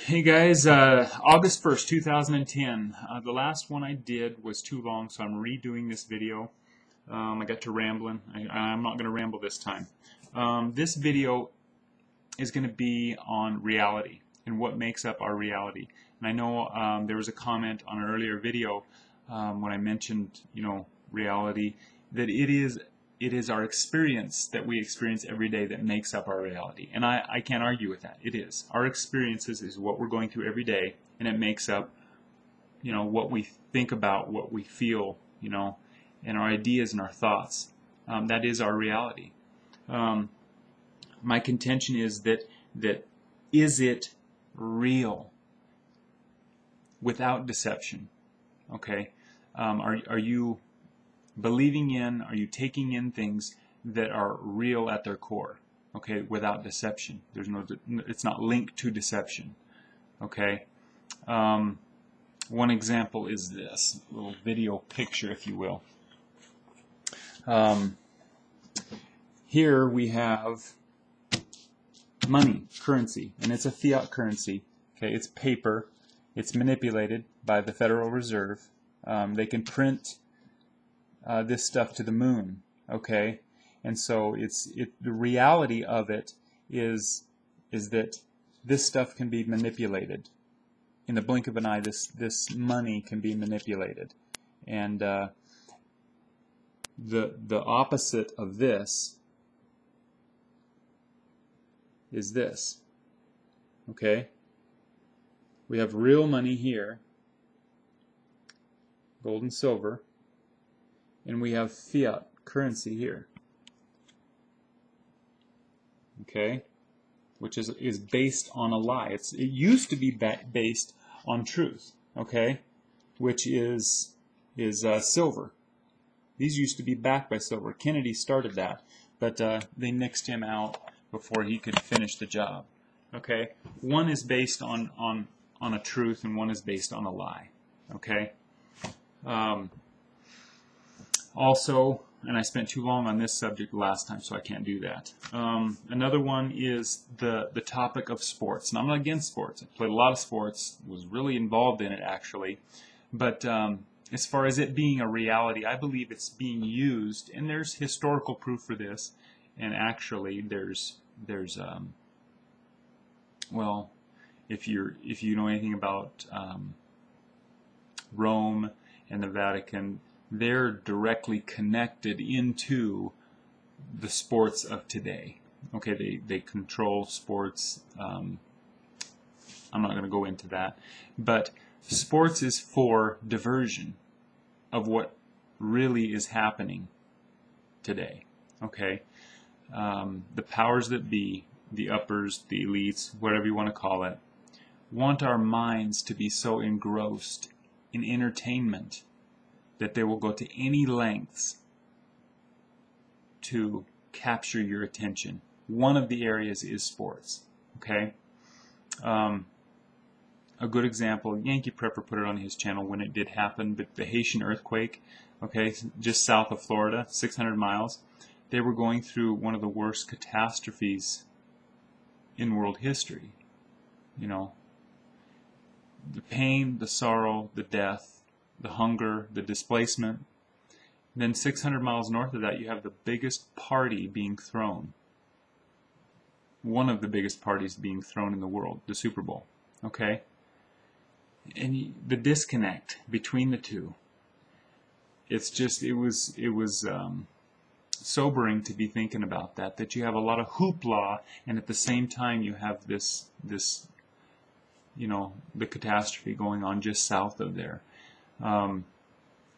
Hey guys, August 1st, 2010. The last one I did was too long, so I'm redoing this video. I got to rambling. I'm not going to ramble this time. This video is going to be on reality and what makes up our reality. And I know there was a comment on an earlier video when I mentioned, reality, that it is our experience that we experience every day that makes up our reality. And I can't argue with that. It is. Our experiences is what we're going through every day, and it makes up, what we think about, what we feel, and our ideas and our thoughts. That is our reality. My contention is that is it real without deception? Okay? Are you believing in, are you taking in things that are real at their core, okay, without deception? It's not linked to deception, okay? One example is this little video picture, if you will. Here we have money, currency, and it's a fiat currency, okay? It's paper. It's manipulated by the Federal Reserve. They can print this stuff to the moon, okay? And so the reality of it is that this stuff can be manipulated. In the blink of an eye, this money can be manipulated. And the opposite of this is this, okay? We have real money here, gold and silver, and we have fiat currency here, okay, which is based on a lie. It used to be based on truth, okay, which is silver. These used to be backed by silver. Kennedy started that, but they nixed him out before he could finish the job, okay. One is based on a truth, and one is based on a lie, okay. Also, and I spent too long on this subject last time, so I can't do that. Another one is the topic of sports. And I'm not against sports. I played a lot of sports, was really involved in it actually. But as far as it being a reality, I believe it's being used, and there's historical proof for this. And actually, there's well, if you know anything about Rome and the Vatican, they're directly connected into the sports of today. Okay, they control sports. I'm not going to go into that. But sports is for diversion of what really is happening today. Okay, the powers that be, the uppers, the elites, whatever you want to call it, want our minds to be so engrossed in entertainment that they will go to any lengths to capture your attention. One of the areas is sports, okay? A good example, Yankee Prepper put it on his channel when it did happen, but the Haitian earthquake, okay, just south of Florida, 600 miles, they were going through one of the worst catastrophes in world history. The pain, the sorrow, the death, the hunger, the displacement. Then 600 miles north of that, you have the biggest party being thrown. One of the biggest parties being thrown in the world, the Super Bowl. Okay? And the disconnect between the two. It's just, it was sobering to be thinking about that you have a lot of hoopla, and at the same time you have this the catastrophe going on just south of there.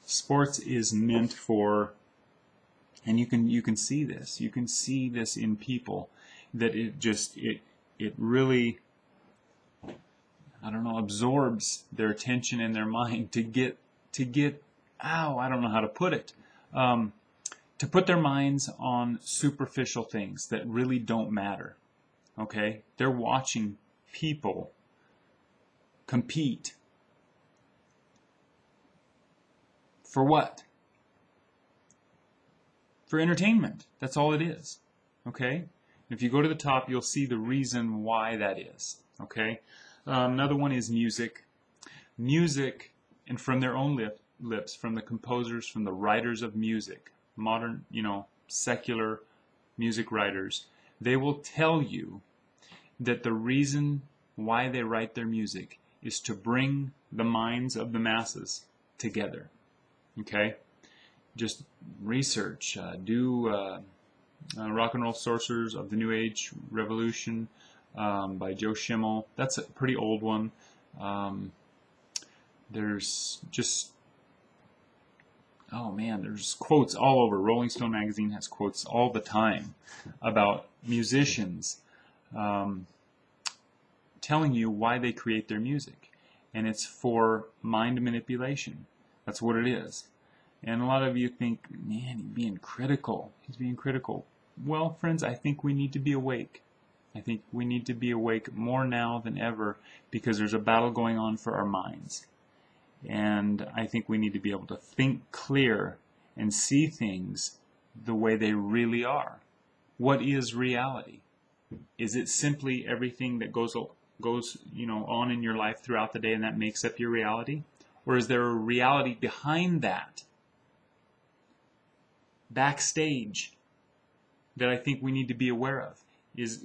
Sports is meant for, and you can see this. You can see this in people, that it really, I don't know, absorbs their attention and their mind to get I don't know how to put it, to put their minds on superficial things that really don't matter. Okay, they're watching people compete. For what? For entertainment. That's all it is. Okay? If you go to the top, you'll see the reason why that is. Okay? Another one is music. Music, and from their own lips, from the composers, from the writers of music, modern, secular music writers, they will tell you that the reason why they write their music is to bring the minds of the masses together. Okay? Just research, do Rock and Roll Sorcerers of the New Age Revolution by Joe Schimmel. That's a pretty old one. There's just, oh man, there's quotes all over. Rolling Stone magazine has quotes all the time about musicians telling you why they create their music. And it's for mind manipulation. That's what it is. And a lot of you think, man, he's being critical. He's being critical. Well, friends, I think we need to be awake. I think we need to be awake more now than ever because there's a battle going on for our minds. And I think we need to be able to think clear and see things the way they really are. What is reality? Is it simply everything that goes on in your life throughout the day and that makes up your reality? Or is there a reality behind that, backstage, that I think we need to be aware of?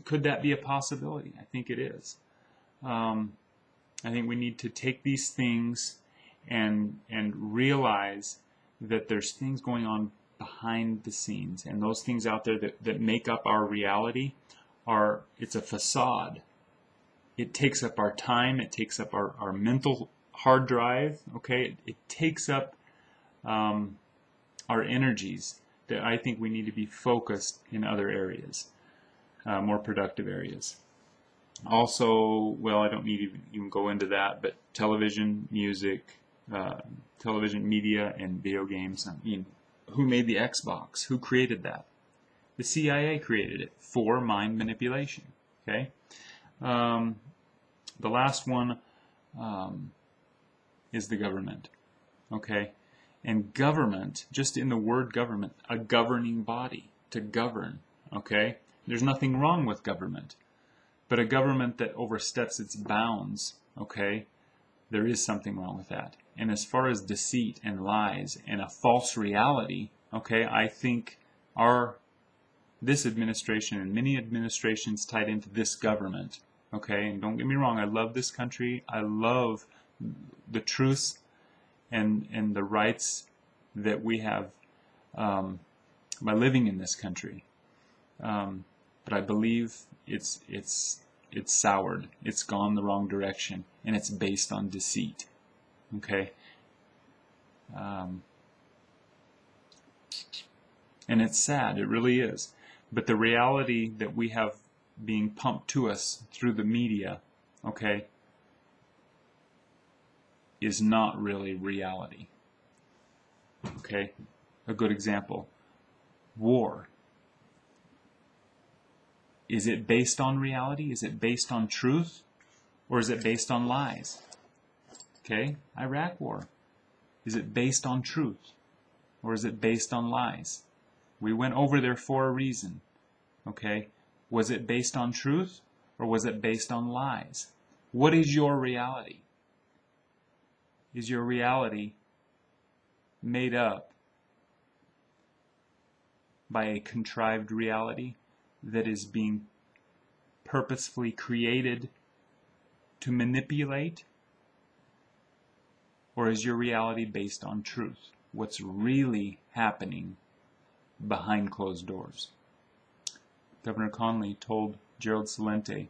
Could that be a possibility? I think it is. I think we need to take these things and realize that there's things going on behind the scenes, and those things out there that make up our reality it's a facade. It takes up our time, it takes up our mental hard drive, okay? It takes up our energies that I think we need to be focused in other areas, more productive areas. Also, well, I don't need to even go into that, but television, music, television media, and video games. I mean, who made the Xbox? Who created that? The CIA created it for mind manipulation. Okay. The last one is the government. Okay. And government, just in the word government, a governing body, to govern. Okay. There's nothing wrong with government. But a government that oversteps its bounds, okay, there is something wrong with that. And as far as deceit and lies and a false reality, okay, I think this administration and many administrations tied into this government, okay, and don't get me wrong, I love this country, I love the truths and the rights that we have by living in this country. But I believe it's soured. It's gone the wrong direction, and it's based on deceit. Okay, and it's sad. It really is. But the reality that we have being pumped to us through the media, okay, is not really reality. Okay, a good example: war. Is it based on reality? Is it based on truth? Or is it based on lies? Okay, Iraq War. Is it based on truth? Or is it based on lies? We went over there for a reason. Okay, was it based on truth? Or was it based on lies? What is your reality? Is your reality made up by a contrived reality that is being purposefully created to manipulate? Or is your reality based on truth? What's really happening behind closed doors? Governor Conley told Gerald Celente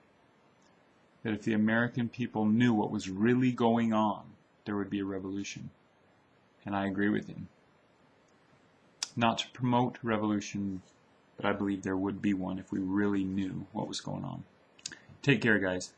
that if the American people knew what was really going on, there would be a revolution. And I agree with him. Not to promote revolution, but I believe there would be one if we really knew what was going on. Take care, guys.